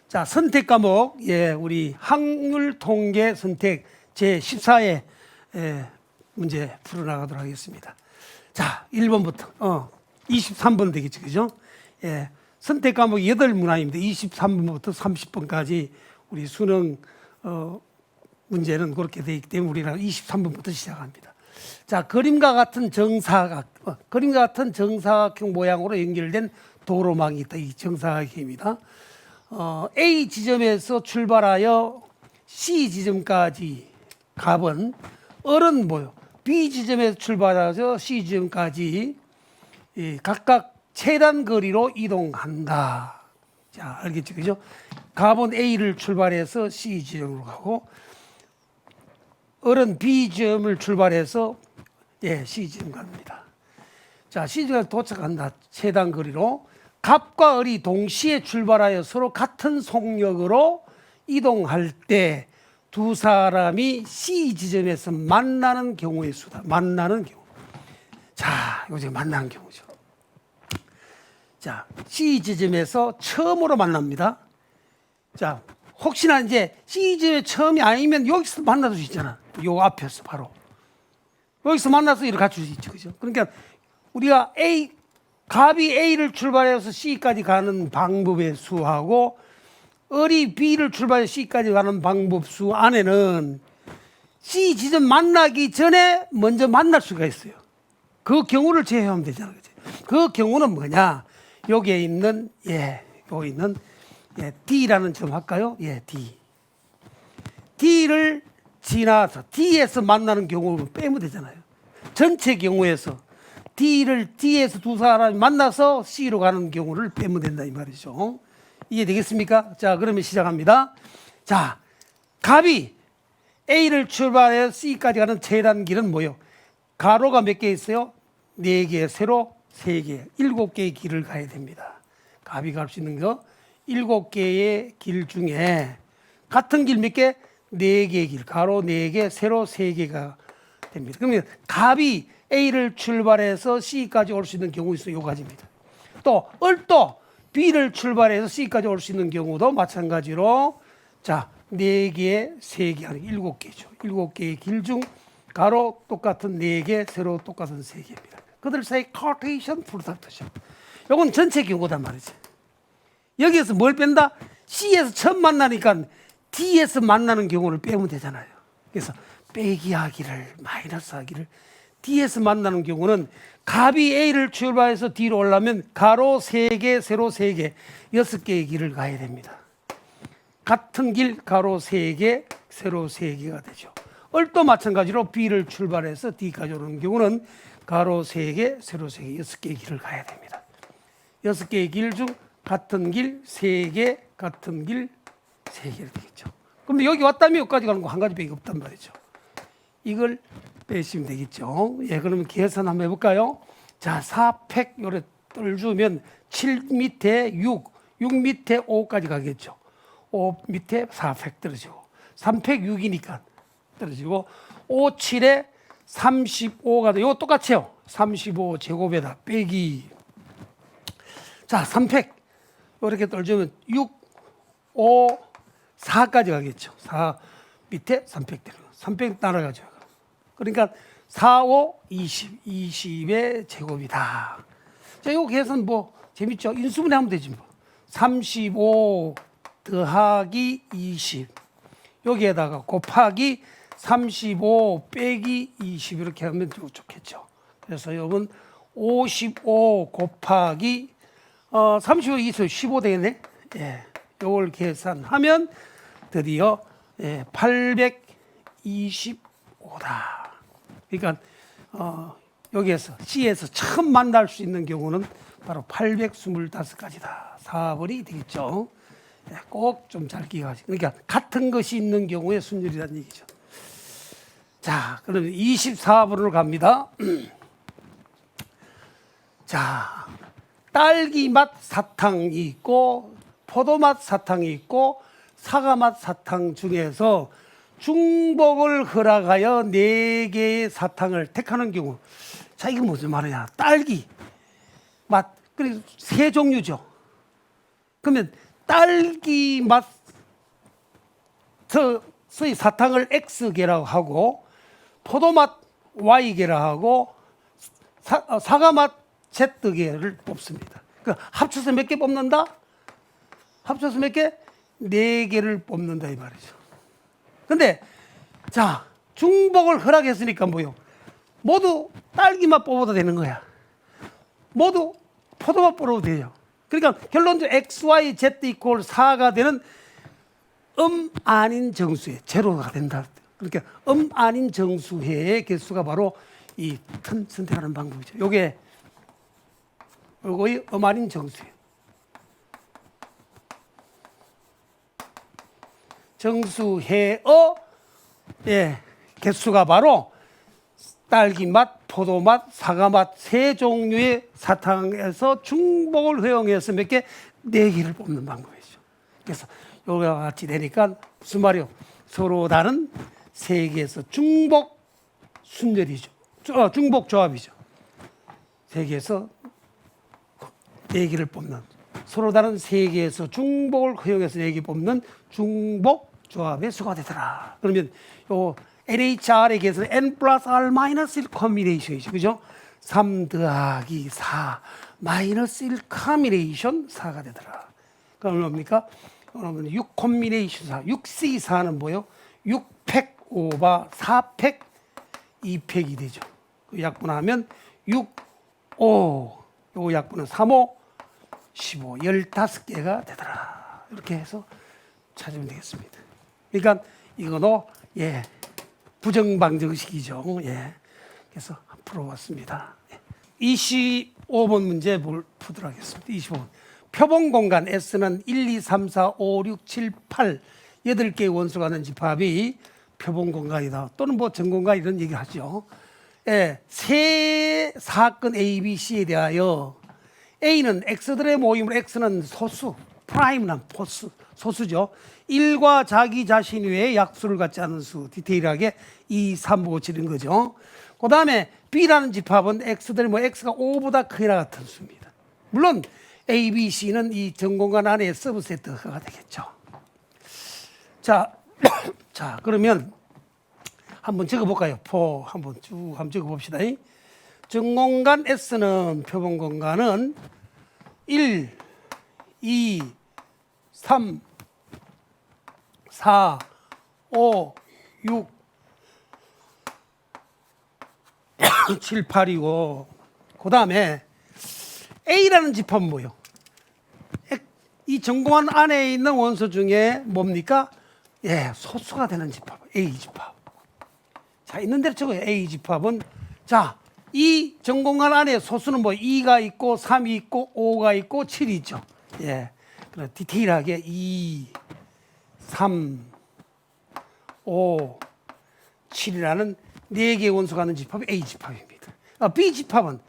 자, 선택 과목, 예, 우리 확률 통계 선택 제14회 문제 풀어나가도록 하겠습니다. 자, 1번부터, 23번 되겠죠, 그죠? 예, 선택 과목 8문항입니다. 23번부터 30번까지 우리 수능, 문제는 그렇게 되어 있기 때문에 우리는 23번부터 시작합니다. 자, 그림과 같은 정사각형 모양으로 연결된 도로망이 있다. 이 정사각형입니다. A 지점에서 출발하여 C 지점까지 갑은 을은 뭐요? B 지점에서 출발하여 C 지점까지 각각 최단 거리로 이동한다. 자, 알겠죠? 그죠? 갑은 A를 출발해서 C 지점으로 가고 을은 B 지점을 출발해서 C 지점 갑니다. 자, C 지점에 도착한다. 최단 거리로. 갑과 을이 동시에 출발하여 서로 같은 속력으로 이동할 때 두 사람이 C 지점에서 만나는 경우의 수다. 만나는 경우. 자, 이거 지금 만나는 경우죠. 자, C 지점에서 처음으로 만납니다. 자, 혹시나 이제 C 지점에 처음이 아니면 여기서 만날 수 있잖아. 요 앞에서 바로. 여기서 만나서 이렇게 갖출 수 있죠. 그죠? 그러니까 우리가 갑이 A를 출발해서 C까지 가는 방법의 수하고 을이 B를 출발해서 C까지 가는 방법 수 안에는 C 지점 만나기 전에 먼저 만날 수가 있어요. 그 경우를 제외하면 되잖아요. 그치? 그 경우는 뭐냐? 여기에 있는 여기 있는 D라는 점 할까요? D. D를 지나서 D에서 만나는 경우를 빼면 되잖아요. 전체 경우에서 D에서 두 사람이 만나서 C로 가는 경우를 빼면 된다 이 말이죠. 이해되겠습니까? 자, 그러면 시작합니다. 자, 갑이 A를 출발해서 C까지 가는 최단 길은 뭐예요? 가로가 몇 개 있어요? 4개, 세로 3개, 7개의 길을 가야 됩니다. 갑이 갈 수 있는 거 7개의 길 중에 같은 길 몇 개? 4개의 길, 가로 4개, 세로 3개가 됩니다. 그러면 갑이 A를 출발해서 C까지 올 수 있는 경우 있어요. 요 가지입니다. 또 을도 B를 출발해서 C까지 올 수 있는 경우도 마찬가지로 자, 4개, 3개 하는 7개죠. 7개의 길 중 가로 똑같은 4개, 세로 똑같은 3개입니다. 그들 사이 카테이션 프로덕트죠. 요건 전체 경우단 말이지. 여기에서 뭘 뺀다? C에서 처음 만나니까 D에서 만나는 경우를 빼면 되잖아요. 그래서 빼기 하기를 마이너스 하기를 D에서 만나는 경우는 갑이 A를 출발해서 D로 올라면 가로 3개, 세로 3개, 6개의 길을 가야 됩니다. 같은 길 가로 3개, 세로 3개가 되죠. 을도 마찬가지로 B를 출발해서 D까지 오는 경우는 가로 3개, 세로 3개, 6개의 길을 가야 됩니다. 6개의 길 중 같은 길 3개, 같은 길 3개 되겠죠. 그럼 여기 왔다면 여기까지 가는 거 한 가지밖에 없단 말이죠. 이걸 빼시면 되겠죠. 그러면 계산 한번 해볼까요? 자, 4팩 요래 떨주면 7 밑에 6, 6 밑에 5까지 가겠죠. 5 밑에 4팩 떨어지고 3팩 6이니까 떨어지고 5, 7에 35가 돼. 이거 똑같아요. 35 제곱에다 빼기. 자, 3팩 이렇게 떨주면 6, 5, 4까지 가겠죠. 4 밑에 3팩 되는 거. 3팩 날아가죠. 그러니까 4, 5, 20, 20의 제곱이다. 자, 이거 계산 뭐 재밌죠? 인수분해 하면 되지 뭐. 35 더하기 20 여기에다가 곱하기 35 빼기 20 이렇게 하면 좋겠죠. 그래서 이건 55 곱하기 35, 20, 15 되겠네. 이걸 계산하면 드디어 825다. 그러니까 여기에서 C에서 처음 만날 수 있는 경우는 바로 825가지다. 4번이 되겠죠. 꼭 좀 잘 기억하시고. 그러니까 같은 것이 있는 경우의 순열이라는 얘기죠. 자, 그러면 24번으로 갑니다. 자, 딸기 맛 사탕이 있고 포도맛 사탕이 있고 사과맛 사탕 중에서 중복을 허락하여 4개의 사탕을 택하는 경우. 자, 이게 무슨 말이냐? 딸기 맛, 그리고 세 종류죠. 그러면 딸기 맛 소위 사탕을 X개라고 하고 포도맛 Y개라 하고 사과맛 Z개를 뽑습니다. 그 합쳐서 몇 개 뽑는다? 합쳐서 몇 개? 4개를 뽑는다 이 말이죠. 근데 자, 중복을 허락했으니까 뭐요? 모두 딸기맛 뽑아도 되는 거야. 모두 포도맛 뽑아도 돼요. 그러니까 결론적으로 X, Y, Z 이퀄 4가 되는 아닌 정수의 제로가 된다. 그러니까 아닌 정수의 개수가 바로 이 선택하는 방법이죠. 요게 요거의 아닌 정수예요. 정수해의 개수가 바로 딸기맛, 포도맛, 사과맛 세 종류의 사탕에서 중복을 허용해서 몇 개? 4개를 뽑는 방법이죠. 그래서 요가 같이 되니까 무슨 말이요? 서로 다른 세 개에서 중복 순절이죠. 중복 조합이죠. 세 개에서 4개를 뽑는 서로 다른 세 개에서 중복을 허용해서 4개 뽑는 중복 조합의 수가 되더라. 그러면 요 NHR의 개수는 N 플러스 R 마이너스 1 커뮤니케이션이죠. 그죠? 3 더하기 4 마이너스 1 커뮤니케이션 4가 되더라. 그럼 뭡니까? 그러면 6 커뮤니케이션 4, 6C4는 뭐요? 6팩 오바 4팩 2팩이 되죠. 그 약분하면 6, 5, 요 약분은 3, 5, 15, 15개가 되더라. 이렇게 해서 찾으면 되겠습니다. 그러니까 이거도 부정방정식이죠. 그래서 풀어봤습니다. 25번 문제 풀도록 하겠습니다. 25번. 표본 공간 S는 1, 2, 3, 4, 5, 6, 7, 8 8개의 원수가 있는 집합이 표본 공간이다. 또는 뭐 전공간 이런 얘기를 하죠. 세 사건 A, B, C에 대하여 A는 X들의 모임으로 X는 소수, 프라임은 소수죠. 1과 자기 자신 외에 약수를 갖지 않은 수, 디테일하게 2, 3, 5, 7인 거죠. 그 다음에 B라는 집합은 X들이 X가 5보다 크거나 같은 수입니다. 물론 A, B, C는 이 전공간 안에 서브세트가 되겠죠. 자, 그러면 한번 적어볼까요? 한번 쭉 적어봅시다. 전공간 S는 표본 공간은 1, 2, 3, 4, 5, 6, 7, 8이고 그 다음에 A라는 집합은 뭐예요? 이 전공간 안에 있는 원소 중에 뭡니까? 소수가 되는 집합, A 집합. 자, 있는 대로 적어요. A 집합은 자, 이 전공간 안에 소수는 뭐 2가 있고 3이 있고 5가 있고 7이 있죠. 그럼 디테일하게 2, 3, 5, 7이라는 4개의 원소가 있는 집합이 A 집합입니다. B 집합은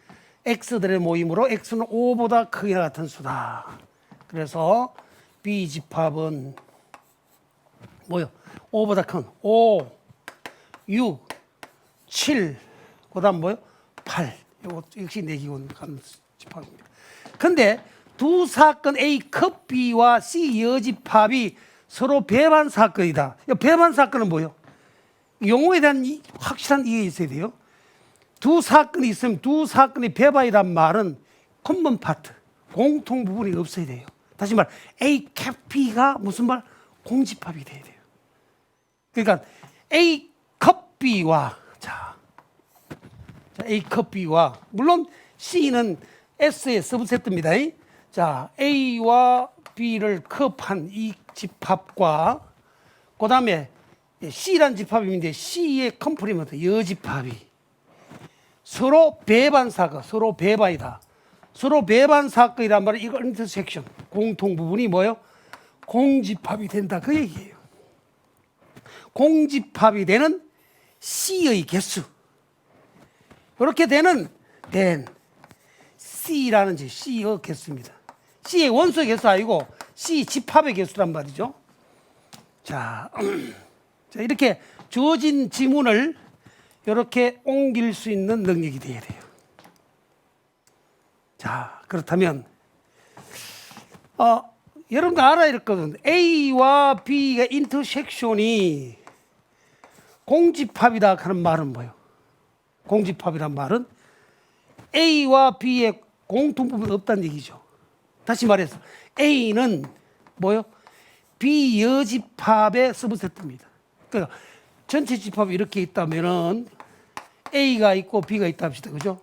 X들의 모임으로 X는 5보다 크기나 같은 수다. 그래서 B 집합은 뭐요? 5보다 큰 5, 6, 7, 그 다음 뭐요? 8. 이거 역시 4개원 가는 집합입니다. 근데 두 사건 A 컵 B와 C 여집합이 서로 배반 사건이다. 배반 사건은 뭐예요? 용어에 대한 확실한 이해가 있어야 돼요. 두 사건이 있으면 두 사건이 배반이란 말은 커먼 파트, 공통 부분이 없어야 돼요. 다시 말, A 캡 B가 무슨 말? 공집합이 돼야 돼요. 그러니까 A 컵 B와 A 컵 B와 물론 C는 S의 서브세트입니다. 자, A와 B를 컵한 이 집합과 그 다음에 C라는 집합인데 C의 컴플리먼트 여집합이 서로 배반 사건, 서로 배반이다. 서로 배반 사건이란 말은 이거 인터섹션, 공통 부분이 뭐예요? 공집합이 된다 그 얘기예요. 공집합이 되는 C의 개수. 이렇게 된 C라는 C의 개수입니다. C의 원소의 개수 아니고 C 집합의 개수란 말이죠. 자, 이렇게 주어진 지문을 이렇게 옮길 수 있는 능력이 돼야 돼요. 자, 그렇다면 여러분도 알아야 될거든. A와 B의 인터섹션이 공집합이다 하는 말은 뭐예요? 공집합이란 말은 A와 B의 공통부분이 없다는 얘기죠. 다시 말해서 A는 뭐요? B 여집합의 서브세트입니다. 그러니까 전체 집합이 이렇게 있다면은 A가 있고 B가 있다 합시다. 그죠?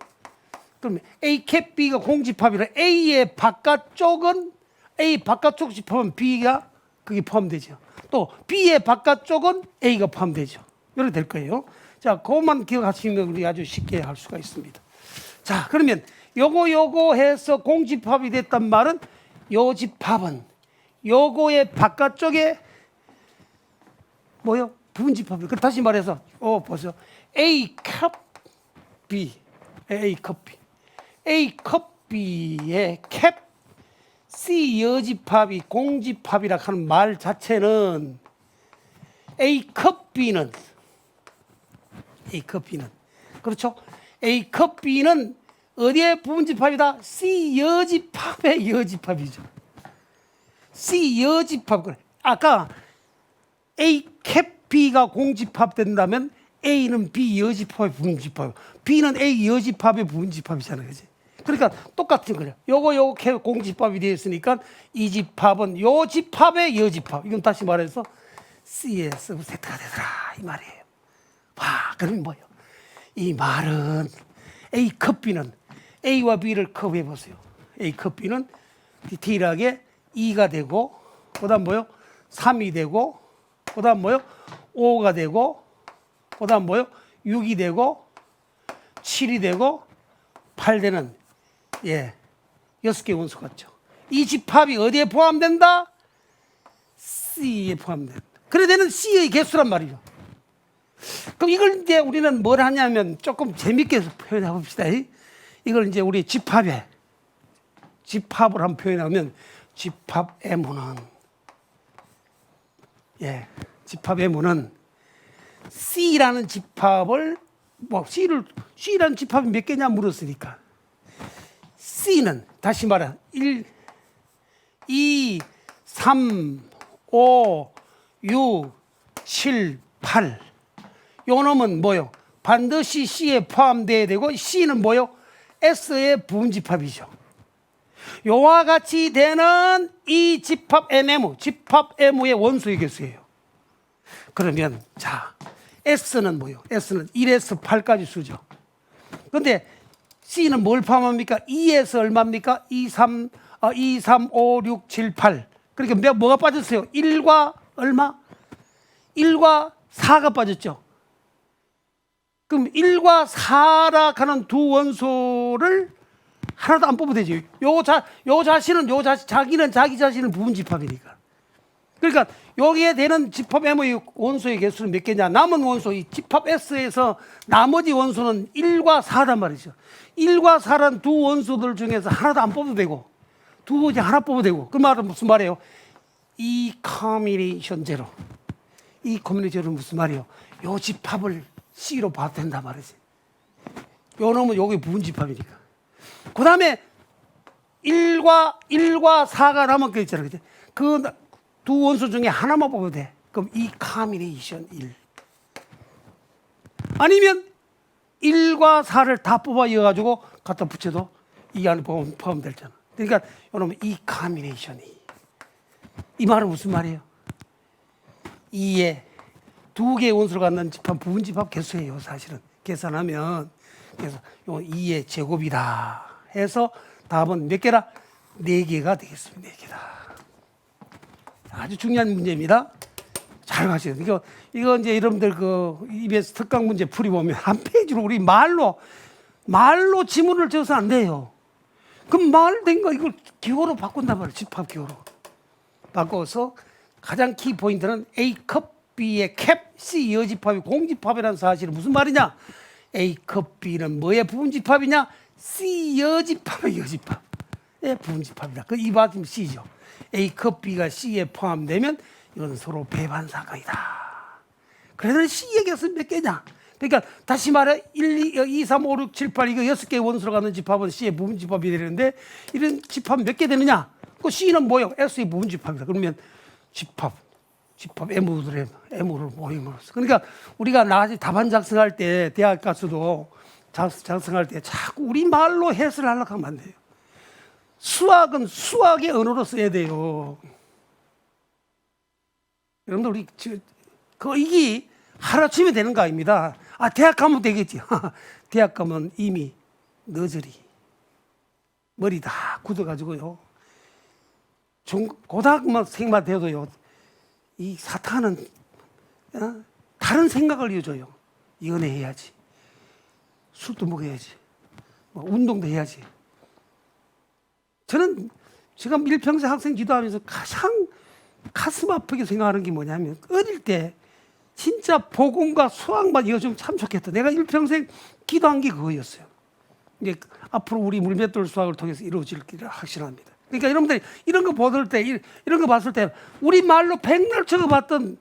그럼 A 캡 B가 공집합이라 A의 바깥쪽은 A 바깥쪽 집합은 B가 그게 포함되죠. 또 B의 바깥쪽은 A가 포함되죠. 이렇게 될 거예요. 자, 그것만 기억하시면 우리 아주 쉽게 할 수가 있습니다. 자, 그러면 요거 해서 공집합이 됐단 말은 요 집합은 요거의 바깥쪽에 뭐요? 부분집합이에요. 다시 말해서 보세요. A 컵 B, A 컵 B, A 컵 B의 캡 C 여집합이 공집합이라 하는 말 자체는 A 컵 B는 그렇죠? A 컵 B는 어디에 부분집합이다? C 여집합의 여집합이죠. C 여집합. 아까 A 캡 B가 공집합 된다면 A는 B 여집합의 부분집합, B는 A 여집합의 부분집합이잖아요. 그지? 그러니까 똑같은 거예요. 요거 공집합이 되어 있으니까 이 집합은 요 집합의 여집합. 이건 다시 말해서 C의 서브세트가 되더라 이 말이에요. 와, 그러면 뭐예요? 이 말은 A 컵 B는 A와 B를 컵해 보세요. A 컵 B는 디테일하게 2가 되고, 그다음 뭐요? 3이 되고, 그다음 뭐요? 5가 되고, 그다음 뭐요? 6이 되고, 7이 되고, 8 되는 6개 원소 같죠. 이 집합이 어디에 포함된다? C에 포함된다. 그래 되는 C의 개수란 말이죠. 그럼 이걸 이제 우리는 뭘 하냐면 조금 재밌게 표현해 봅시다. 이걸 이제 우리 집합을 한번 표현하면 집합 M은 집합 M은 C라는 집합을 C라는 집합이 몇 개냐 물었으니까 C는 다시 말해 1, 2, 3, 5, 6, 7, 8 요 놈은 뭐요? 반드시 C에 포함돼야 되고 C는 뭐요? S의 부분집합이죠. 요와 같이 되는 이 집합 집합 M의 원소의 개수예요. 그러면 자, S는 뭐요? S는 1에서 8까지 수죠. 근데 C는 뭘 포함합니까? 2에서 얼마입니까? 2, 3, 5, 6, 7, 8. 그러니까 뭐가 빠졌어요? 1과 얼마? 1과 4가 빠졌죠. 그럼 1과 4라 하는 두 원소를 하나도 안 뽑아도 되죠. 자기는 자기 자신은 부분집합이니까. 그러니까 여기에 되는 집합 M의 원소의 개수는 몇 개냐? 남은 원소, 이 집합 S에서 나머지 원소는 1과 4단 말이죠. 1과 4란 두 원소들 중에서 하나도 안 뽑아도 되고, 두 번째 하나 뽑아도 되고. 그 말은 무슨 말이에요? 이 커뮤니케이션 제로. 이 커뮤니케이션 제로는 무슨 말이에요? 요 집합을 C로 봐도 된단 말이지. 요 놈은 여기 부분집합이니까. 그 다음에 1과 4가 남은 게 있잖아요. 그 두 원소 중에 하나만 뽑아도 돼. 그럼 이 커뮤니케이션 1. 아니면 1과 4를 다 뽑아 이어가지고 갖다 붙여도 이 안에 포함되잖아. 그러니까 여러분 이 커뮤니케이션 2. 이 말은 무슨 말이에요? 2에 두 개의 원소를 갖는 집합 부분집합 개수예요. 사실은 계산하면. 그래서 요 2의 제곱이다 해서 답은 몇 개라? 4개가 되겠습니다. 4개다. 아주 중요한 문제입니다. 잘 가세요. 이거 이제 여러분들 그 EBS 특강 문제 풀이 보면 한 페이지로 우리 말로 지문을 적어서 안 돼요. 그럼 말 된 거 이걸 기호로 바꾼단 말이에요. 집합 기호로 바꿔서 가장 키 포인트는 A 컵 B의 캡 C 여집합이 공집합이라는 사실은 무슨 말이냐? A 컵 B는 뭐의 부분집합이냐? C 여집합의 여집합의 부분집합이다. 그 이 받으면 C죠. A 컵 B가 C에 포함되면 이건 서로 배반 사건이다. 그래서 C의 개수는 몇 개냐? 그러니까 다시 말해 2, 3, 5, 6, 7, 8 이거 6개의 원소로 가는 집합은 C의 부분집합이 되는데 이런 집합 몇 개 되느냐? 그 C는 뭐예요? S의 부분 집합이다. 그러면 집합 M들의 M으로 모임으로써. 그러니까 우리가 나중에 답안 작성할 때 대학 가서도 작성할 때 자꾸 우리 말로 해설을 하려고 하면 안 돼요. 수학은 수학의 언어로 써야 돼요. 여러분들 우리 이게 하루아침에 되는 거 아닙니다. 아, 대학 가면 되겠지. 대학 가면 이미 너저리 머리 다 굳어가지고요. 고등학생만 돼도요. 이 사탄은 다른 생각을 이어줘요. 연애해야지, 술도 먹어야지, 뭐 운동도 해야지. 저는 제가 일평생 학생 지도하면서 가장 가슴 아프게 생각하는 게 뭐냐면 어릴 때 진짜 복음과 수학만 이어주면 참 좋겠다. 내가 일평생 기도한 게 그거였어요. 이제 앞으로 우리 물맷돌 수학을 통해서 이루어질 길을 확신합니다. 그러니까 여러분들이 이런 거 보들 때, 이런 거 봤을 때 우리 말로 백날 적어봤던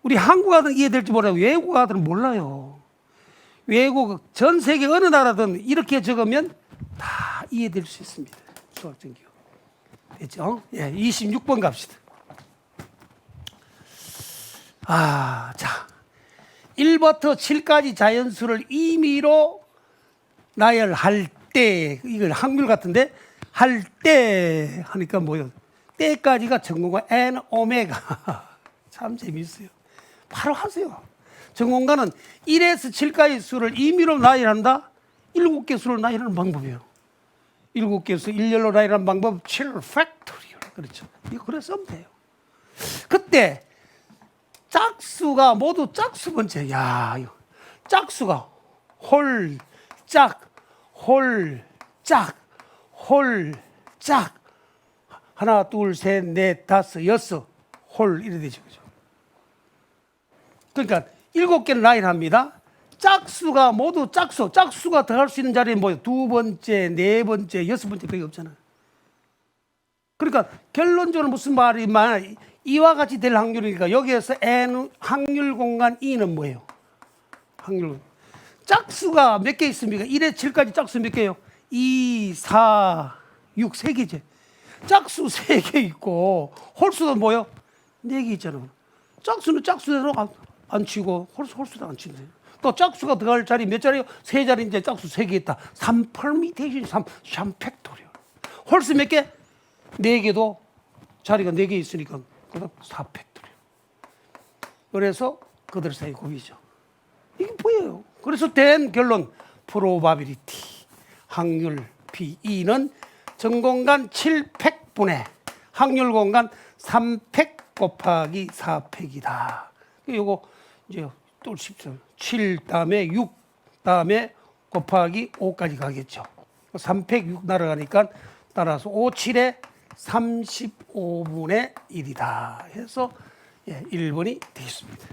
우리 한국어는 이해될지 몰라요. 외국어들은 몰라요. 외국 전 세계 어느 나라든 이렇게 적으면 다 이해될 수 있습니다. 수학적 기호. 됐죠? 예, 26번 갑시다. 자. 1부터 7까지 자연수를 임의로 나열할 때, 이걸 한글 같은데, 할 때 하니까 뭐요? 때까지가 전공과 n 오메가. 참 재밌어요. 바로 하세요. 전공과는 1에서 7까지 수를 임의로 나열한다? 7개 수를 나열하는 방법이에요. 7개 수 일렬로 나열하는 방법 7 팩토리얼. 그렇죠. 이거 그래 쓰면 돼요. 그때 짝수가 모두 짝수 번째. 야, 이거 짝수가 홀, 짝, 홀, 짝, 홀, 짝. 하나, 둘, 셋, 넷, 다섯, 여섯, 홀 이래 되죠. 그죠? 그러니까 7개를 나열합니다. 짝수가 모두 짝수가 들어갈 수 있는 자리는 뭐예요? 두 번째, 네 번째, 여섯 번째 밖에 없잖아요. 그러니까 결론적으로 무슨 말이면 이와 같이 될 확률이니까 여기에서 n 확률 공간 e는 뭐예요? 확률. 짝수가 몇 개 있습니까? 1에서 7까지 짝수 몇 개예요? 2, 4, 6, 3개죠. 짝수 3개 있고 홀수도 뭐예요? 4개 있잖아요. 짝수는 짝수대로 안 치고 홀수도 안 치면 돼요. 또 짝수가 들어갈 자리 몇 자리요? 3자리인데 짝수 3개 있다. 3 퍼미테이션, 3 팩토리얼. 홀수 몇 개? 4개도 자리가 4개 있으니까 그다음 4 팩토리얼. 그래서 그들 사이 곱이죠. 이게 보여요. 그래서 된 결론 probability 확률 P2는 전공간 7팩분의 확률 공간 3팩 곱하기 4팩이다. 이거 이제 또 쉽죠. 7 다음에 6 다음에 곱하기 5까지 가겠죠. 3팩 6 날아가니까 따라서 5, 7에 35분의 1이다. 해서 1번이 되겠습니다.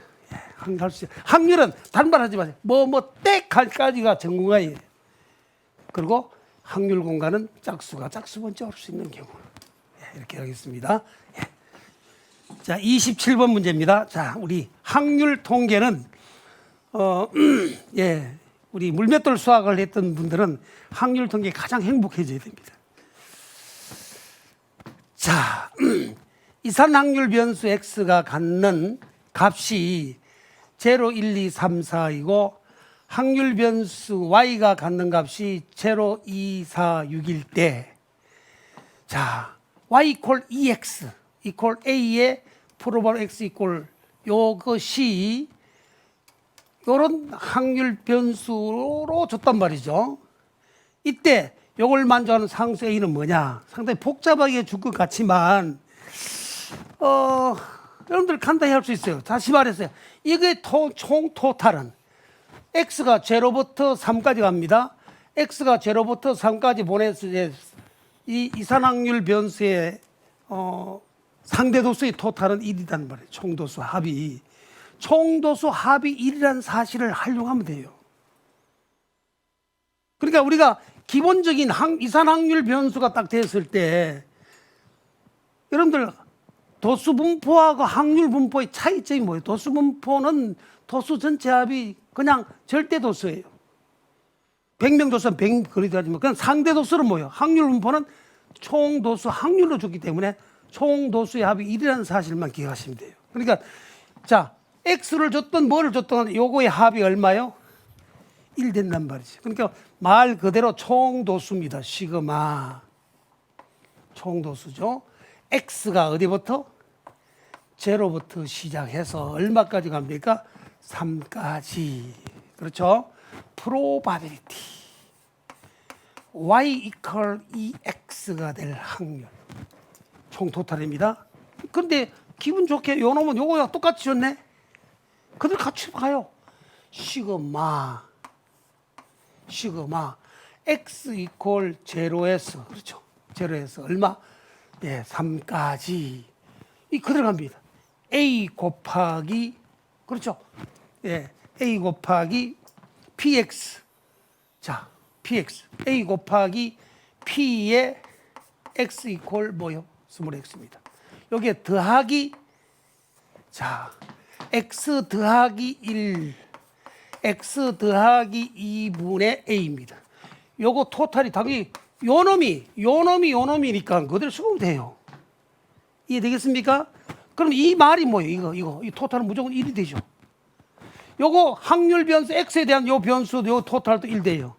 확률은 단발하지 마세요. 때까지가 전공간이에요. 그리고 확률 공간은 짝수가 짝수 번째 올 수 있는 경우. 이렇게 하겠습니다. 자, 27번 문제입니다. 자, 우리 확률 통계는 우리 물맷돌 수학을 했던 분들은 확률 통계 가장 행복해져야 됩니다. 자, 이산 확률 변수 x가 갖는 값이 0, 1, 2, 3, 4이고 확률 변수 y가 갖는 값이 0, 2, 4, 6일 때, 자, y equal ex equal a의 프로볼 x equal 요것이 요런 확률 변수로 줬단 말이죠. 이때 요걸 만족하는 상수 a는 뭐냐? 상당히 복잡하게 줄 것 같지만 여러분들 간단히 할 수 있어요. 다시 말해서요. 이게 총 토탈은 x가 0부터 3까지 갑니다. x가 0부터 3까지 보내서 이 이산확률 변수의 상대도수의 토탈은 1이란 말이에요. 총도수 합이. 총도수 합이 1이라는 사실을 활용하면 돼요. 그러니까 우리가 기본적인 이산확률 변수가 딱 됐을 때 여러분들 도수 분포하고 확률 분포의 차이점이 뭐예요? 도수 분포는 도수 전체 합이 그냥 절대 도수예요. 100명 도수는 100 그리도 하지만 그냥 상대 도수는 뭐예요? 확률 분포는 총도수 확률로 줬기 때문에 총도수의 합이 1이라는 사실만 기억하시면 돼요. 그러니까 자, x를 줬던 뭐를 줬던 요거의 합이 얼마요? 1 된단 말이죠. 그러니까 말 그대로 총도수입니다. 시그마. 총도수죠. x가 어디부터? 제로부터 시작해서 얼마까지 갑니까? 3까지. 그렇죠? probability. y equal ex가 될 확률. 총 토탈입니다. 근데 기분 좋게 요 놈은 요거랑 똑같이 줬네. 그들 같이 가요. 시그마 x 이퀄 제로에서 그렇죠. 제로에서 얼마? 예, 3까지. 이 그대로 갑니다. a 곱하기 그렇죠. 예, a 곱하기 px. 자, px. a 곱하기 p의 x 이퀄 뭐요? 20x입니다. 여기에 더하기 자, x 더하기 1 x 더하기 2분의 a입니다. 요거 토탈이 당연히 요 놈이니까 그대로 쓰면 돼요. 이해되겠습니까? 그럼 이 말이 뭐예요? 이 토탈은 무조건 1이 되죠. 요거 확률 변수 x에 대한 요 변수 요 토탈도 1 돼요.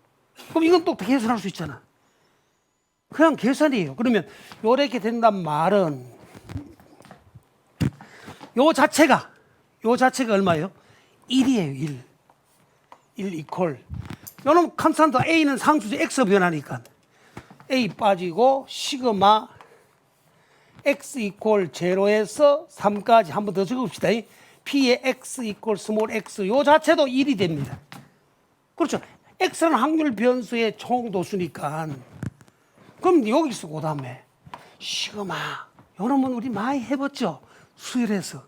그럼 이건 또 계산할 수 있잖아. 그냥 계산이에요. 그러면 요렇게 된단 말은 요 자체가 얼마예요? 1이에요. 1 이퀄. 요놈 컨스탄트 a는 상수죠. x 변하니까 a 빠지고 시그마 x 이퀄 제로에서 3까지 한 번 더 적읍시다. p의 x 이퀄 스몰 x 요 자체도 1이 됩니다. 그렇죠. x는 확률 변수의 총도수니까. 그럼 여기서 그 다음에 시그마 요놈은 우리 많이 해봤죠. 수열에서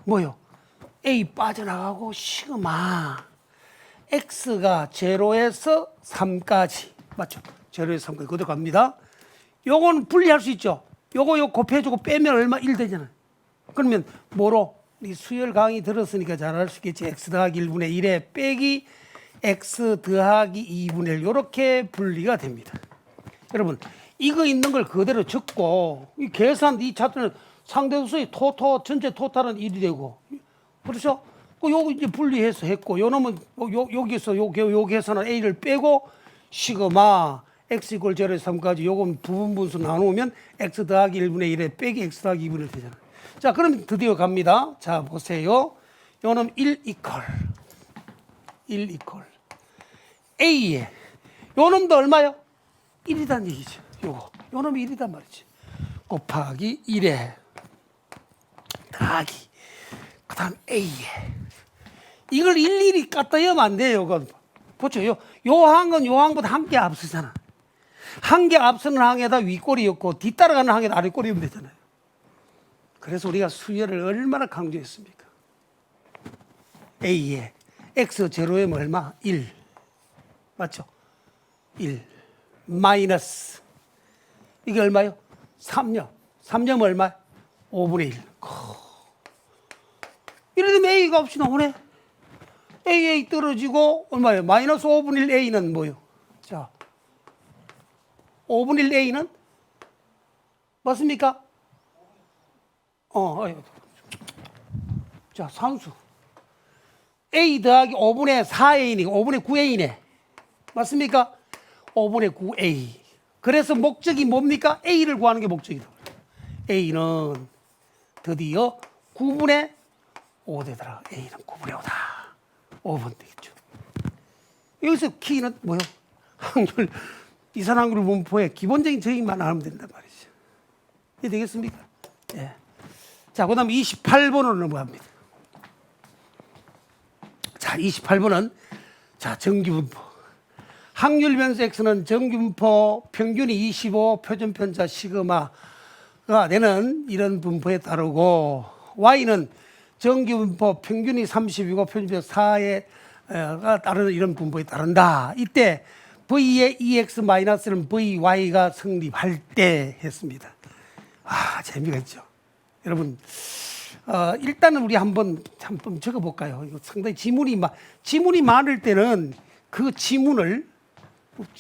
뭐요? a 빠져나가고 시그마 x가 제로에서 3까지 맞죠? 제로에서 3까지 그대로 갑니다. 요거는 분리할 수 있죠. 요거 곱해주고 빼면 얼마? 1 되잖아요. 그러면 뭐로? 이 수열 강의 들었으니까 잘 알 수 있겠지. x 더하기 1분의 1에 빼기 x 더하기 2분의 1 이렇게 분리가 됩니다. 여러분 이거 있는 걸 그대로 적고 이 계산 이 차트는 상대수의 전체 토탈은 1이 되고 그렇죠? 요거 이제 분리해서 했고 요 놈은 여기서 요 계산은 a를 빼고 시그마 x 이퀄 제로에서 3까지 요건 부분 분수 나누면 x 더하기 1분의 1에 빼기 x 더하기 2분의 1 되잖아요. 자, 그럼 드디어 갑니다. 자, 보세요. 요 놈 1 이퀄 a에 요 놈도 얼마요? 1이란 얘기죠. 요 놈이 1이란 말이지. 곱하기 1에 더하기 그 다음 a에 이걸 일일이 갖다 여면 안 돼요. 그건 보죠. 요 항은 요 항보다 한 개 앞서잖아. 한 개 앞서는 항에다 윗꼬리였고 뒤따라가는 항에다 아랫꼬리면 되잖아요. 그래서 우리가 수열을 얼마나 강조했습니까? a에 x 제로에 얼마? 1 맞죠? 1 마이너스 이게 얼마요? 3점 얼마? 5분의 1 이래 되면 a가 없이 나오네. a 떨어지고 얼마예요? 마이너스 5분의 1 a는 뭐예요? 자, 5분의 1 a는 맞습니까? 자, 산수 a 더하기 5분의 4a니 5분의 9a네. 맞습니까? 5분의 9a. 그래서 목적이 뭡니까? a를 구하는 게 목적이다. a는 드디어 9분의 5 되더라. a는 9분의 5다. 5번 되겠죠. 여기서 키는 뭐요? 확률, 이산확률 분포의 기본적인 정의만 알면 된단 말이죠. 이해 되겠습니까? 예. 자, 그 다음에 28번으로 넘어갑니다. 자, 28번은 자, 정규분포. 확률 변수 x는 정규분포 평균이 25 표준편차 시그마가 되는 이런 분포에 따르고 y는 정규분포 평균이 30이고 표준편차 4가 따르는 이런 분포에 따른다. 이때 v의 ex-는 vy가 성립할 때 했습니다. 아, 재미가 있죠. 여러분, 일단은 우리 한번 적어볼까요? 이거 상당히 지문이 많을 때는 그 지문을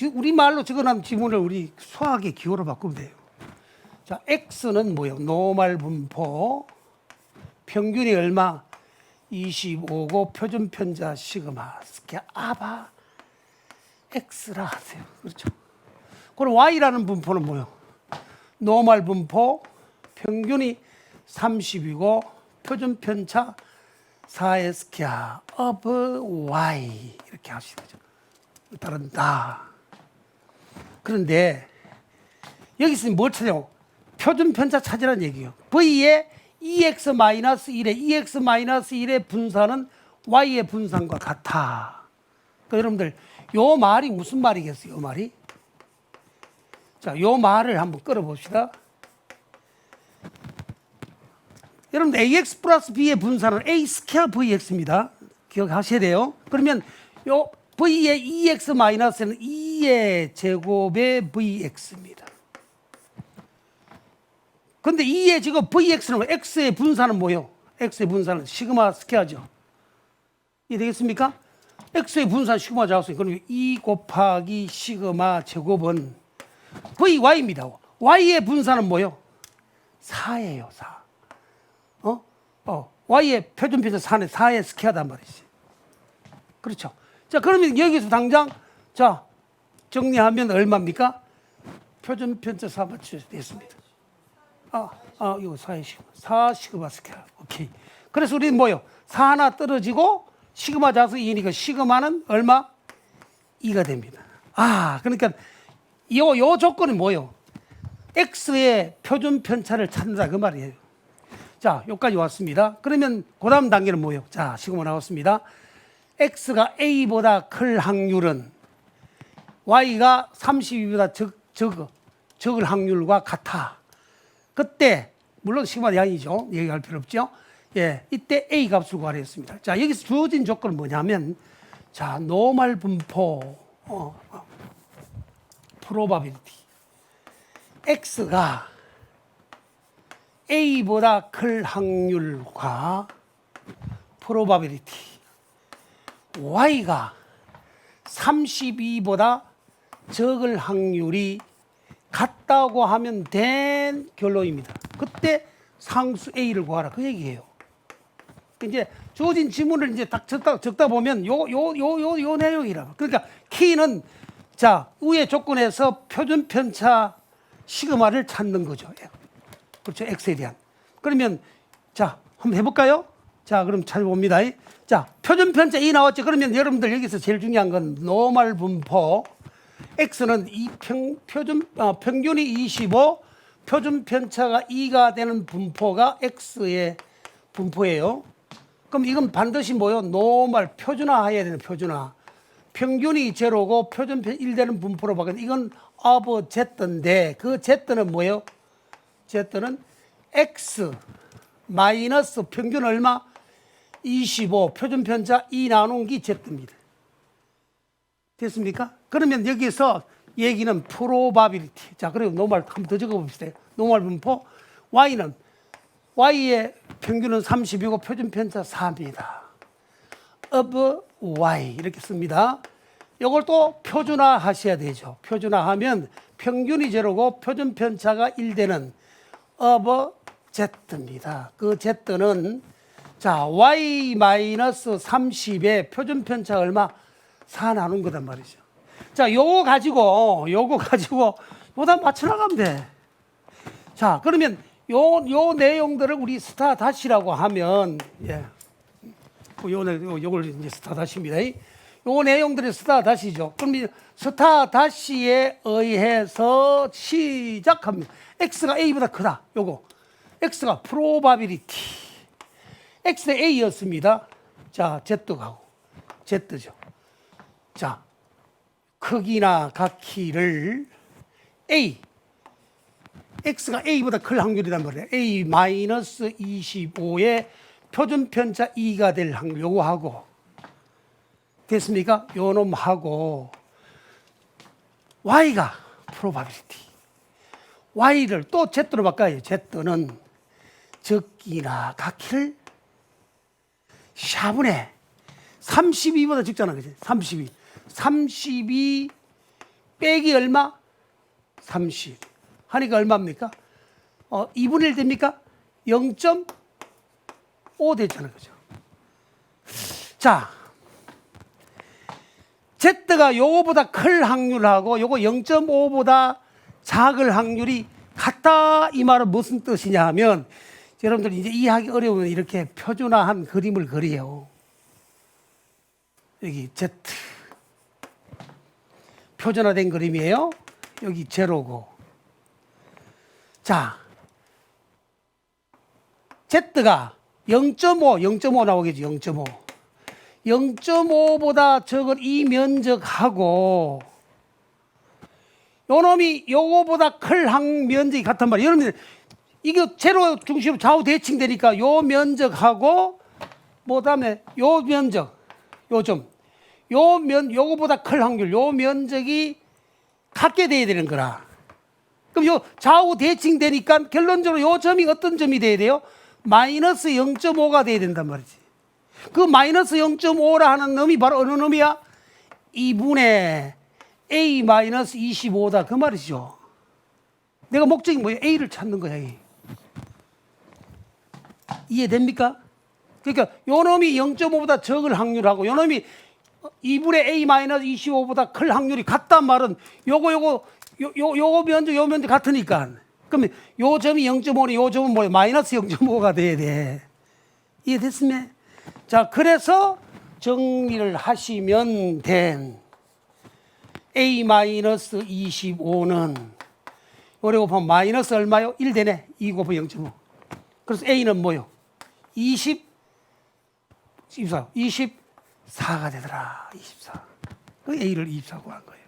우리말로 적어놓은 지문을 우리 수학의 기호로 바꾸면 돼요. 자, x는 뭐예요? 노말 분포. 평균이 얼마? 25고 표준 편자 시그마 스퀘어 아바 x라 하세요. 그렇죠? 그럼 y라는 분포는 뭐예요? 노말 분포. 평균이 30이고 표준 편차 4의 스퀘어 of y 이렇게 하시는 거죠. 따른다. 그런데 여기서 뭘 찾아요? 표준 편차 찾으라는 얘기예요. v의 EX-1의 EX-1의 분산은 Y의 분산과 같아. 그러니까 여러분들 요 말이 무슨 말이겠어요? 요 말이? 자, 요 말을 한번 끌어봅시다. 여러분들 AX 플러스 B의 분산은 A 스퀘어 VX입니다. 기억하셔야 돼요. 그러면 요 V의 EX-는 2의 제곱의 VX입니다. 근데 2의 지금 VX는 X의 분산은 뭐예요? X의 분산은 시그마 스퀘어죠. 이해되겠습니까? X의 분산 시그마 잡았어요. 그럼 2 곱하기 시그마 제곱은 VY입니다. Y의 분산은 뭐예요? 4예요, 4. Y의 표준편차 4는 4의 스퀘어단 말이지. 그렇죠. 자, 그러면 여기서 당장, 자, 정리하면 얼마입니까? 표준편차 4 맞추셔야 되겠습니다. 이거 4의 시그마. 4 시그마 스퀘어. 오케이. 그래서 우리는 뭐예요? 4 하나 떨어지고 시그마 자수 2니까 시그마는 얼마? 2가 됩니다. 그러니까 요 조건이 뭐예요? X의 표준 편차를 찾는다 그 말이에요. 자, 여기까지 왔습니다. 그러면 그 다음 단계는 뭐예요? 자, 시그마 나왔습니다. X가 A보다 클 확률은 Y가 32보다 적을 확률과 같아. 그때 물론 시그마 양이죠. 얘기할 필요 없죠. 예, 이때 A 값을 구하랬습니다. 자, 여기서 주어진 조건은 뭐냐면, 자, 노멀 분포, probability. X가 A보다 클 확률과 probability. Y가 32보다 적을 확률이 같다고 하면 된 결론입니다. 그때 상수 A를 구하라 그 얘기예요. 이제 주어진 지문을 이제 딱 적다 보면 요 내용이라. 그러니까 키는 자, 위의 조건에서 표준 편차 시그마를 찾는 거죠. 그렇죠. X에 대한. 그러면 자, 한번 해볼까요? 자, 그럼 찾아봅니다. 자, 표준 편차 2 나왔죠. 그러면 여러분들 여기서 제일 중요한 건 노멀 분포. X는 평균이 25, 표준 편차가 2가 되는 분포가 X의 분포예요. 그럼 이건 반드시 뭐요? 노멀, 표준화해야 되는 표준화. 평균이 제로고 표준 1 되는 분포로 바뀌는 이건 of Z인데 그 Z는 뭐예요? Z는 X 마이너스 평균 얼마? 25, 표준 편차 2 나눈 게 Z입니다. 됐습니까? 그러면 여기서 얘기는 probability. 자, 그리고 노멀 한번 더 적어봅시다. 노멀 분포. Y의 평균은 30이고 표준 편차 4입니다. of Y 이렇게 씁니다. 이걸 또 표준화 하셔야 되죠. 표준화하면 평균이 제로고 표준 편차가 1 되는 of Z입니다. 그 Z는 자, Y-30의 표준 편차 얼마? 4 나눈 거단 말이죠. 자, 요거 가지고 보다 맞춰나가면 돼. 자, 그러면 요 내용들을 우리 스타 다시라고 하면, 요걸 이제 스타 다시입니다. 요 내용들이 스타 다시죠. 그럼 스타 다시에 의해서 시작합니다. X가 A보다 크다. 요거. X가 probability. X는 A였습니다. 자, Z도 가고. Z죠. 자, 크기나 각키를 A. X가 A보다 클 확률이란 말이에요. A-25의 표준 편차 2가 될 확률. 요거 하고. 됐습니까? 요 놈하고. Y가 probability. Y를 또 Z로 바꿔요. Z는 적기나 각키를 샤분해. 32보다 적잖아. 그치? 32 빼기 얼마? 30 하니까 얼마입니까? 2분의 1 됩니까? 0.5 됐잖아요. 그죠? 자, Z가 요거보다 클 확률하고 요거 0.5보다 작을 확률이 같다. 이 말은 무슨 뜻이냐 하면 여러분들 이제 이해하기 어려우면 이렇게 표준화한 그림을 그려요. 여기 Z. 표준화된 그림이에요. 여기 제로고. 자, Z가 0.5 나오겠죠. 0.5. 0.5보다 적은 이 면적하고 요 놈이 요거보다 클 면적이 같단 말이에요. 여러분들 이게 제로 중심으로 좌우 대칭되니까 요 면적하고 그다음에 요 면적 요거보다 클 확률 요 면적이 같게 돼야 되는 거라. 그럼 요 좌우 대칭되니까 결론적으로 요 점이 어떤 점이 돼야 돼요? 마이너스 0.5가 돼야 된단 말이지. 그 마이너스 0.5라 하는 놈이 바로 어느 놈이야? 2분의 A 마이너스 25다. 그 말이죠. 내가 목적이 뭐예요? A를 찾는 거야. A. 이해됩니까? 그러니까 요 놈이 0.5보다 적을 확률하고 요 놈이 2분의 A 마이너스 25보다 클 확률이 같단 말은 요거 면적 요 면적 같으니까. 그러면 요 점이 0.5는 요 점은 뭐예요? 마이너스 0.5가 돼야 돼. 이해됐습니까? 자, 그래서 정리를 하시면 된 A 마이너스 25는 요래 곱하면 마이너스 얼마요? 1 되네. 2 곱하면 0.5. 그래서 A는 뭐요? 24가 되더라. 24. 그 A를 24고 한 거예요.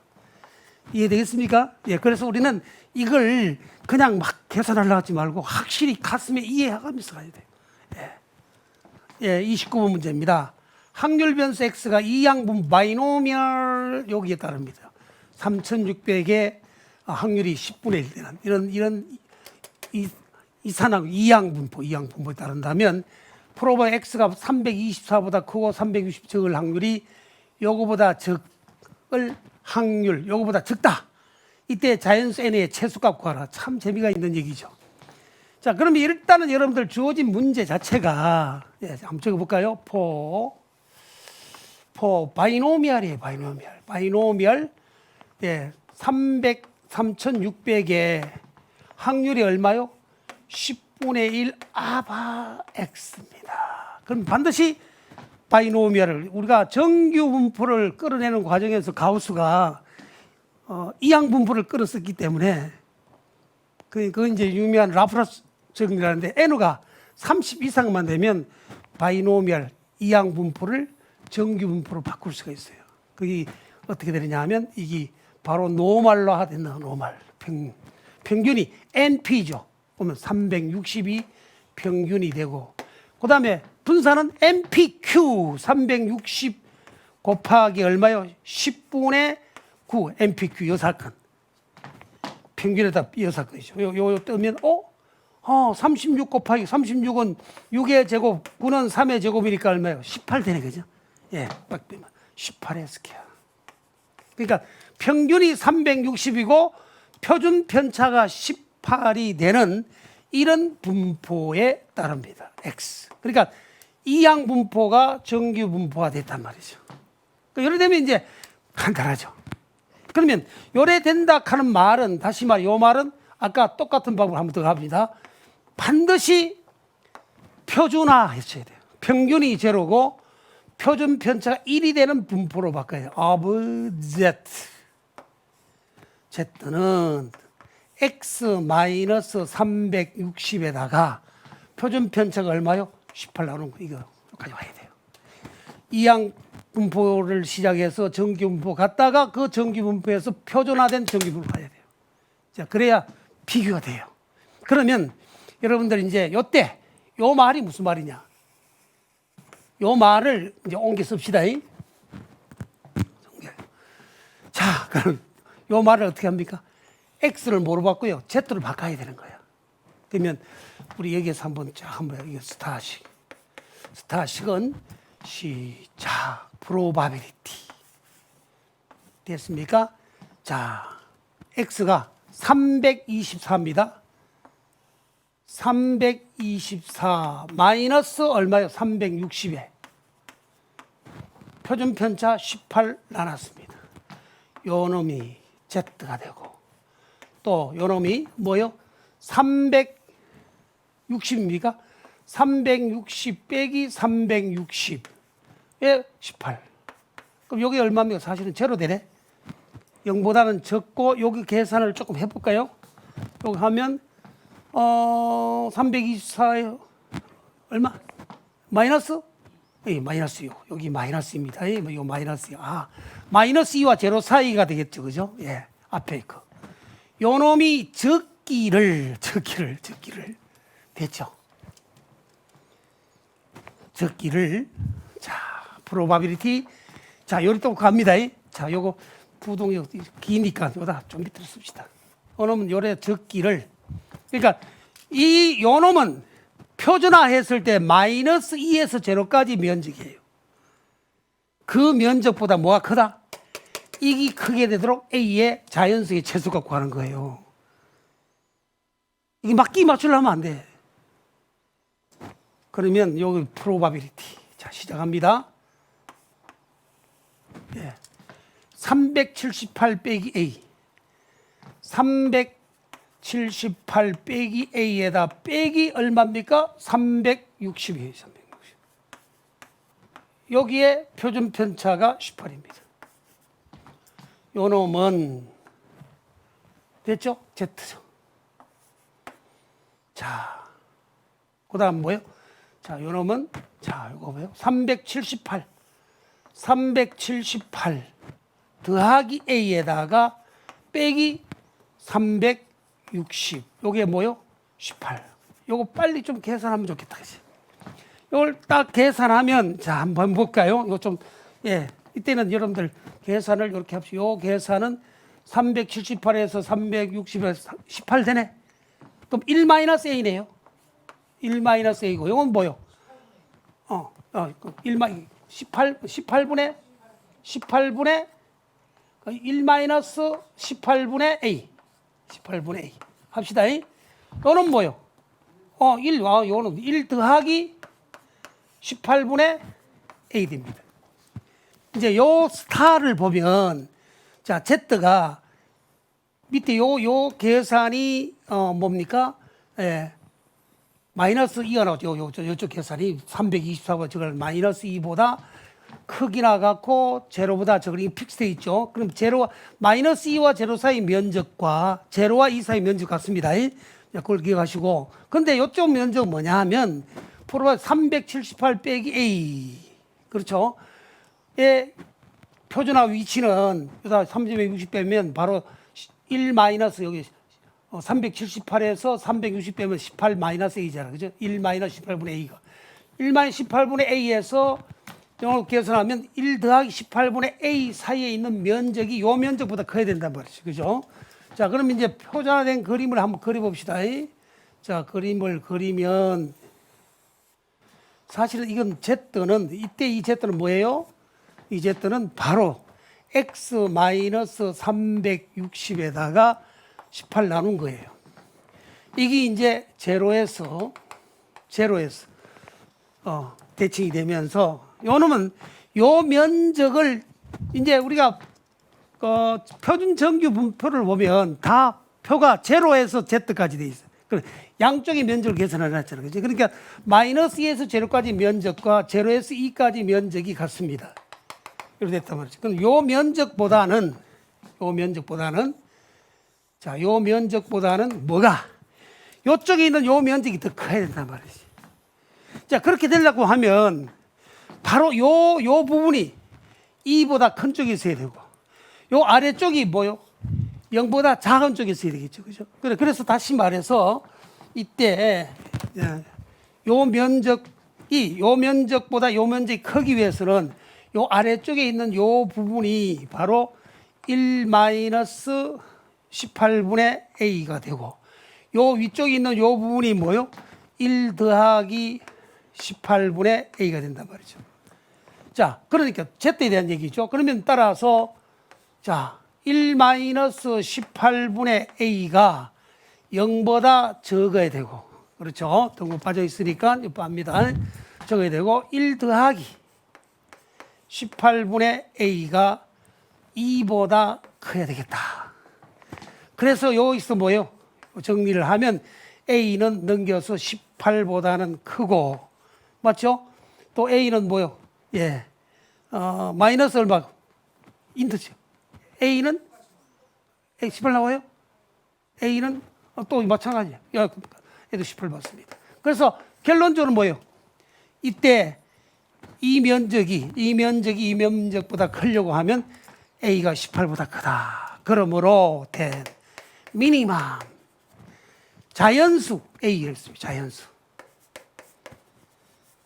이해되겠습니까? 예, 그래서 우리는 이걸 그냥 막 계산하려고 하지 말고 확실히 가슴에 이해하면서 가야 돼요. 예, 29번 문제입니다. 확률 변수 X가 이양분 바이노미얼 여기에 따릅니다. 3600의 확률이 10분의 1 되는 이런 이산항 이양분포에 따른다면 프로버 X가 324보다 크고 360 적을 확률이 요거보다 적을 확률 요거보다 적다. 이때 자연수 n의 최소값 구하라. 참 재미가 있는 얘기죠. 자, 그러면 일단은 여러분들 주어진 문제 자체가 한번 적어볼까요? 바이노미얼이에요. 바이노미얼 3600의 확률이 얼마요? 10분의 1 아바 x입니다. 그럼 반드시 바이노미얼을 우리가 정규 분포를 끌어내는 과정에서 가우스가 이항 분포를 끌었었기 때문에 그 이제 유명한 라프라스 정리라는데 n가 30 이상만 되면 바이노미얼 이항 분포를 정규 분포로 바꿀 수가 있어요. 그게 어떻게 되느냐 하면 이게 바로 노멀로가 된다. 노멀. 평균이 NP죠. 보면 360이 평균이 되고 그다음에 분산은 NPQ 360 곱하기 얼마요? 10분의 9 NPQ 요 사건. 평균에다 요 사건이죠. 요 뜨면 36 곱하기 36은 6의 제곱 9는 3의 제곱이니까 얼마요? 18 되네. 그죠? 예, 딱 빼면 18의 스퀘어. 그러니까 평균이 360이고 표준 편차가 18이 되는 이런 분포에 따릅니다. X. 그러니까 이항 분포가 정규 분포가 됐단 말이죠. 그러니까 요래 되면 이제 간단하죠. 그러면 요래 된다 하는 말은 다시 말해 요 말은 아까 똑같은 방법을 한번 더 갑니다. 반드시 표준화 했어야 돼요. 평균이 제로고 표준 편차가 1이 되는 분포로 바꿔요. of Z. Z는 X-360에다가 표준 편차가 얼마요? 18 나오는 거. 이거 가져와야 돼요. 이항 분포를 시작해서 정규 분포 갔다가 그 정규 분포에서 표준화된 정규 분포 가야 돼요. 자, 그래야 비교가 돼요. 그러면 여러분들 이제 요때 요 말이 무슨 말이냐? 요 말을 이제 옮겨 씁시다. 자, 그럼 요 말을 어떻게 합니까? X를 뭐로 바꾸요? Z로 바꿔야 되는 거예요. 그러면 우리 여기에서 한번 이거 스타식은 시작. probability 됐습니까? 자, x가 324입니다. 324 마이너스 얼마요? 360에 표준 편차 18 나눴습니다. 요 놈이 z가 되고 또 요 놈이 뭐요? 360입니까? 360 빼기 360에 18. 그럼 여기 얼마입니까? 사실은 제로 되네. 0보다는 적고 여기 계산을 조금 해볼까요? 여기 하면 324에 얼마? 마이너스? 예, 마이너스 6. 여기 마이너스입니다. 예, 이 마이너스. 아, 마이너스 2와 제로 사이가 되겠죠. 그죠? 예, 앞에 거. 요 놈이 적기를 됐죠. 적기를 자, 프로바빌리티. 자, 요리 또 갑니다. 자, 요거 부동이 기니까 요다 좀 밑으로 씁시다. 요 놈은 요래 적기를 그러니까 요 놈은 표준화했을 때 마이너스 2에서 제로까지 면적이에요. 그 면적보다 뭐가 크다? 이게 크게 되도록 A의 자연수의 최소가 구하는 거예요. 이게 맞기 맞추려면 안 돼. 그러면 여기 프로바빌리티. 자, 시작합니다. 예. 378 빼기 A. 378 빼기 A에다 빼기 얼마입니까? 360이에요. 360. 여기에 표준 편차가 18입니다. 요 놈은 됐죠? Z죠. 자, 그 다음 뭐예요? 자, 요 놈은 자, 이거 뭐예요? 378 더하기 A에다가 빼기 360. 요게 뭐요? 18. 요거 빨리 좀 계산하면 좋겠다. 그치? 요걸 딱 계산하면, 자, 한번 볼까요? 이거 좀, 예. 이때는 여러분들 계산을 이렇게 합시다. 요 계산은 378에서 360에서 18 되네. 그럼 1-A네요. 1-A고, 요건 뭐요? 18분의 1-18분의 A. 18분의 A. 합시다. 요는 뭐요? 요는 1 더하기 18분의 A 됩니다. 이제 요 스타를 보면, 자, Z가 밑에 요 계산이, 뭡니까? 예. 마이너스 2가 나오죠. 요쪽 계산이 324가 저걸 마이너스 2보다 크게 나갔고, 제로보다 저걸 픽스돼 있죠. 그럼 마이너스 2와 제로 사이 면적과 제로와 2 사이 면적 같습니다. 그걸 기억하시고. 근데 요쪽 면적 뭐냐 하면, 프로가 378 빼기 A. 그렇죠. 의 표준화 위치는, 여기다 360 빼면 바로 1 마이너스 여기 378에서 360 빼면 18 마이너스 A잖아. 그죠? 1 마이너스 18분의 A가. 1 마이너스 18분의 A에서 이걸 계산하면 1 더하기 18분의 A 사이에 있는 면적이 요 면적보다 커야 된단 말이죠. 그죠? 자, 그럼 이제 표준화된 그림을 한번 그려봅시다. 자, 그림을 그리면 사실은 이건 Z는, 이때 이 Z는 뭐예요? 이 Z는 바로 X 마이너스 360에다가 18 나눈 거예요. 이게 이제 제로에서 대칭이 되면서 요 놈은 요 면적을 이제 우리가 표준 정규 분표를 보면 다 표가 제로에서 Z까지 돼 있어요. 양쪽의 면적을 계산해 놨잖아요. 그러니까 마이너스 2에서 제로까지 면적과 제로에서 2까지 면적이 같습니다. 이렇게 됐단 말이죠. 그럼 요 면적보다는 자, 요 면적보다는 뭐가? 요쪽에 있는 요 면적이 더 커야 된단 말이지. 자, 그렇게 되려고 하면 바로 요 부분이 2보다 큰 쪽에 있어야 되고, 요 아래쪽이 뭐요? 0보다 작은 쪽에 있어야 되겠죠. 그죠? 그래서 다시 말해서 이때 요 면적보다 요 면적이 크기 위해서는 요 아래쪽에 있는 요 부분이 바로 1-18분의 A가 되고, 요 위쪽에 있는 요 부분이 뭐요? 1 더하기 18분의 A가 된단 말이죠. 자, 그러니까 Z에 대한 얘기죠. 그러면 따라서, 자, 1 마이너스 18분의 a가 0보다 적어야 되고, 그렇죠? 동구 빠져 있으니까 이거 빱니다. 적어야 되고, 1 더하기 18분의 a가 2보다 커야 되겠다. 그래서 여기서 뭐예요? 정리를 하면 a는 넘겨서 18보다는 크고, 맞죠? 또 a는 뭐요? 예, 마이너스 얼마? 인트죠. a는 18 나와요? a는 또 마찬가지야. 얘도 18 맞습니다. 그래서 결론적으로 뭐예요? 이때 이 면적보다 크려고 하면 a가 18보다 크다. 그러므로 then 미니멈 자연수 a였습니다.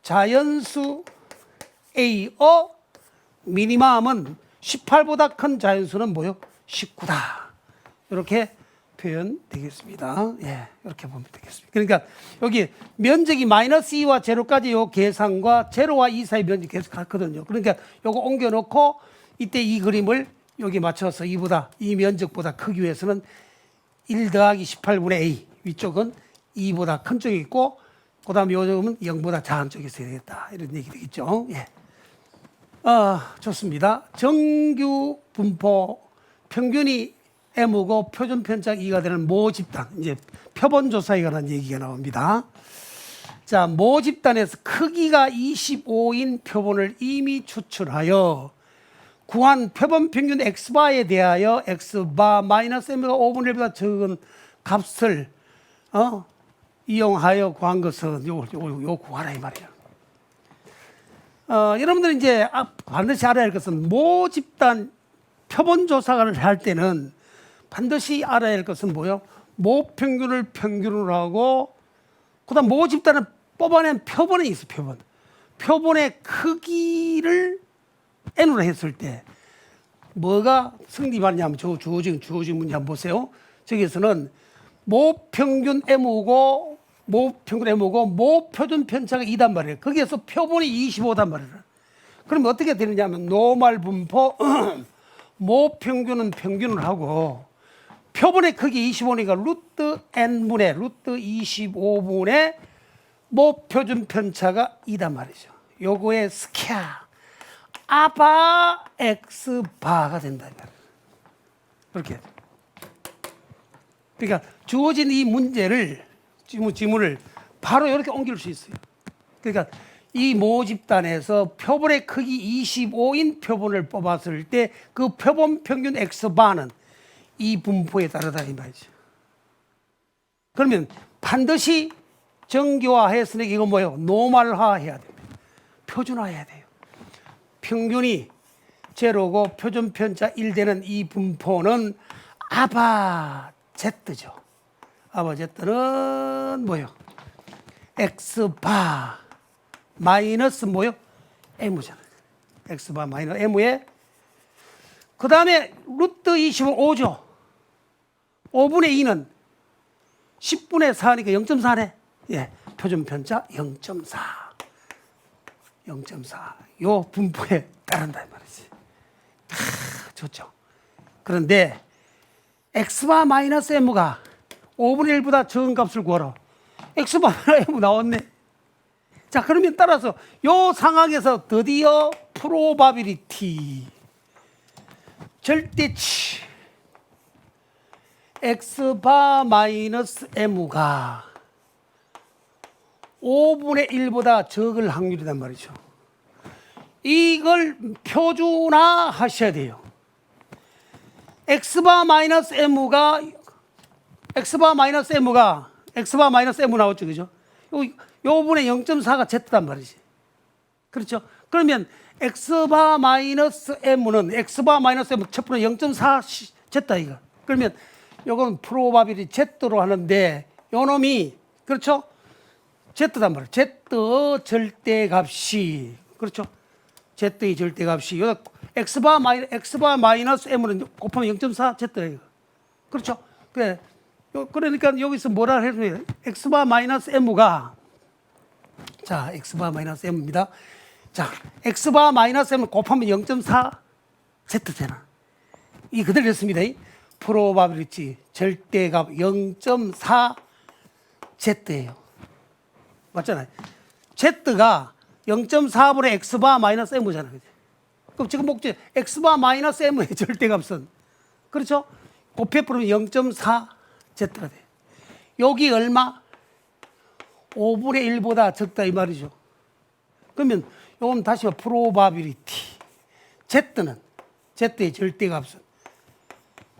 자연수 a의 미니멈은 18보다 큰 자연수는 뭐요? 19다. 이렇게 표현되겠습니다. 예, 이렇게 보면 되겠습니다. 그러니까 여기 면적이 마이너스 2와 제로까지 요 계산과 제로와 2 사이 면적 계속 같거든요. 그러니까 요거 옮겨놓고 이때 이 그림을 여기 맞춰서 이 면적보다 크기 위해서는 1 더하기 18분의 a, 위쪽은 2보다 큰 쪽이 있고, 그 다음에 요점은 0보다 작은 쪽이 있어야 되겠다. 이런 얘기 되겠죠. 예. 좋습니다. 정규 분포 평균이 m고 표준 편차가 2가 되는 모집단, 이제 표본조사에 관한 얘기가 나옵니다. 자, 모집단에서 크기가 25인 표본을 이미 추출하여 구한 표본 평균 x바에 대하여 x바 마이너스 m가 5분의 1보다 적은 값을 이용하여 구한 것은 요 구하라 이 말이에요. 여러분들 이제 반드시 알아야 할 것은 모집단 표본조사를 할 때는 반드시 알아야 할 것은 뭐요? 모평균을 평균으로 하고, 그 다음 모집단을 뽑아낸 표본이 있어, 표본의 크기를 n으로 했을 때 뭐가 성립하냐면 주어진 문제 한번 보세요. 저기에서는 모평균 m고 모표준 편차가 2단 말이에요. 거기에서 표본이 25단 말이에요. 그러면 어떻게 되느냐면 노말 분포 모평균은 평균을 하고 표본의 크기 25니까 루트 n분의 루트 25분의 모표준 편차가 2단 말이죠. 요거의 스퀘어 아바 x 바가 된다. 이렇게. 그러니까 주어진 이 문제를 지문을 바로 이렇게 옮길 수 있어요. 그러니까 이 모집단에서 표본의 크기 25인 표본을 뽑았을 때 그 표본 평균 x바는 이 분포에 따르다 이 말이죠. 그러면 반드시 정교화했으니 이거 뭐예요? 노멀화해야 됩니다. 표준화해야 돼요. 평균이 제로고 표준 편차 1 되는 이 분포는 아바 Z죠. 아바 Z는 뭐예요? X바 마이너스 뭐예요? M잖아요. X바 마이너스 M에 그 다음에 루트 20은 5죠. 5분의 2는 10분의 4니까 0.4네. 예, 표준 편차 0.4. 0.4. 요 분포에 따른다 이 말이지. 좋죠. 그런데 x바 마이너스 m가 5분의 1보다 적은 값을 구하라. x바 m 나왔네. 자, 그러면 따라서 요 상황에서 드디어 프로바빌리티 절대치 x바 마이너스 m가 5분의 1보다 적을 확률이란 말이죠. 이걸 표준화 하셔야 돼요. x바 마이너스 m가 x바 마이너스 m 나왔죠, 그죠? 요 분의 0.4가 z단 말이지. 그렇죠? 그러면 x바 마이너스 m는 x바 마이너스 m 첫 분의 0.4 z 이거. 그러면 요건 프로바빌리티 z로 하는데 요 놈이 그렇죠? z단 말이에요. z 절대값이 그렇죠? z의 절대값이 x바 마이너스 m은 곱하면 0.4 z 그렇죠? 그래. 그러니까 여기서 뭐라 해도 x바 마이너스 m가 자 x바 마이너스 m입니다. 자 x바 마이너스 m 곱하면 0.4 z잖아. 이 그대로 됐습니다. 프로바빌리티 절대값 0.4 Z예요. 맞잖아요. Z가 0.4분의 X바 마이너스 M잖아요. 그죠? 그럼 지금 목적 X바 마이너스 M의 절대값은 그렇죠? 곱해버리면 0.4 Z가 돼요. 여기 얼마? 5분의 1보다 적다 이 말이죠. 그러면 요건 다시 프로바빌리티 Z는 Z의 절대값은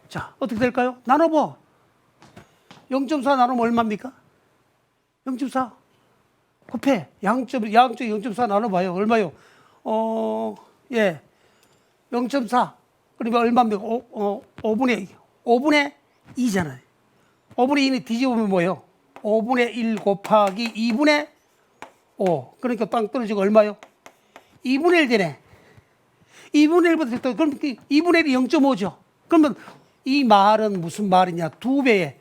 자 어떻게 될까요? 나눠봐. 0.4 나누면 얼마입니까? 0.4 곱해 양쪽 0.4 나눠봐요. 얼마요? 0.4 그러면 얼마입니까? 5분의 2잖아요. 5분의 2는 뒤집으면 뭐예요? 5분의 1 곱하기 2분의 5 그러니까 땅 떨어지고 얼마요? 2분의 1 되네. 2분의 1보다 더 그럼 2분의 1이 0.5죠. 그러면 이 말은 무슨 말이냐? 2배의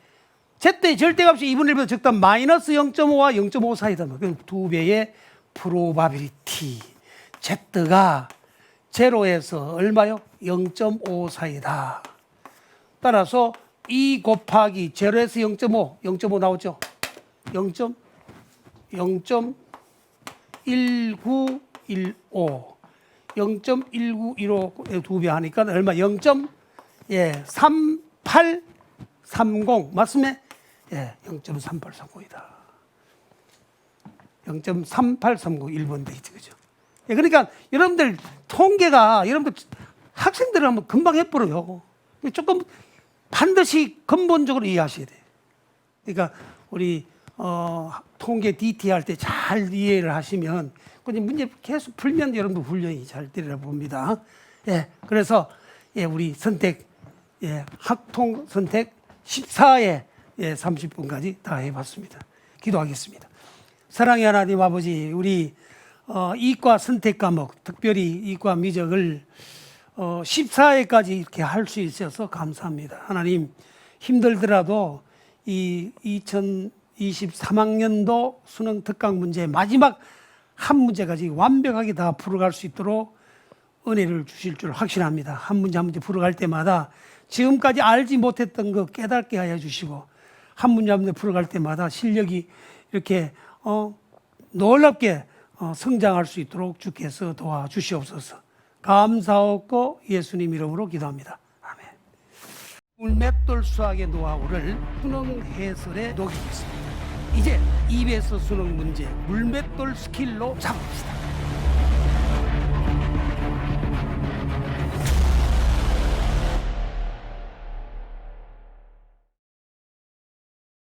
Z의 절대값이 2분의 1보다 적다 마이너스 0.5와 0.5 사이다. 그럼 2배의 프로바빌리티 Z가 제로에서 얼마요? 0.5 사이다. 따라서 2 곱하기 제로에서 0.5 나오죠? 0.1915 0.1915 2배 하니까 얼마? 0.3830 맞습니까? 0.3830이다. 0.3830 1번 되겠죠. 그죠? 그러니까 여러분들 통계가 여러분들 학생들은 하면 금방 해버려요. 조금 반드시 근본적으로 이해하셔야 돼요. 그러니까 우리 통계 DT 할 때 잘 이해를 하시면 그냥 문제 계속 풀면 여러분들 훈련이 잘 되리라 봅니다. 그래서 우리 선택 학통 선택 14에 30분까지 다 해봤습니다. 기도하겠습니다. 사랑의 하나님 아버지, 우리 이과 선택 과목, 특별히 이과 미적을 14회까지 이렇게 할 수 있어서 감사합니다. 하나님, 힘들더라도 이 2023학년도 수능 특강 문제 마지막 한 문제까지 완벽하게 다 풀어갈 수 있도록 은혜를 주실 줄 확신합니다. 한 문제 한 문제 풀어갈 때마다 지금까지 알지 못했던 거 깨닫게 하여 주시고 한 문제 한 문제 풀어갈 때마다 실력이 이렇게 놀랍게 성장할 수 있도록 주께서 도와주시옵소서. 감사하고 예수님 이름으로 기도합니다. 아멘. 물맷돌 수학의 노하우를 수능 해설에 녹이겠습니다. 이제 EBS 수능 문제 물맷돌 스킬로 잡읍시다.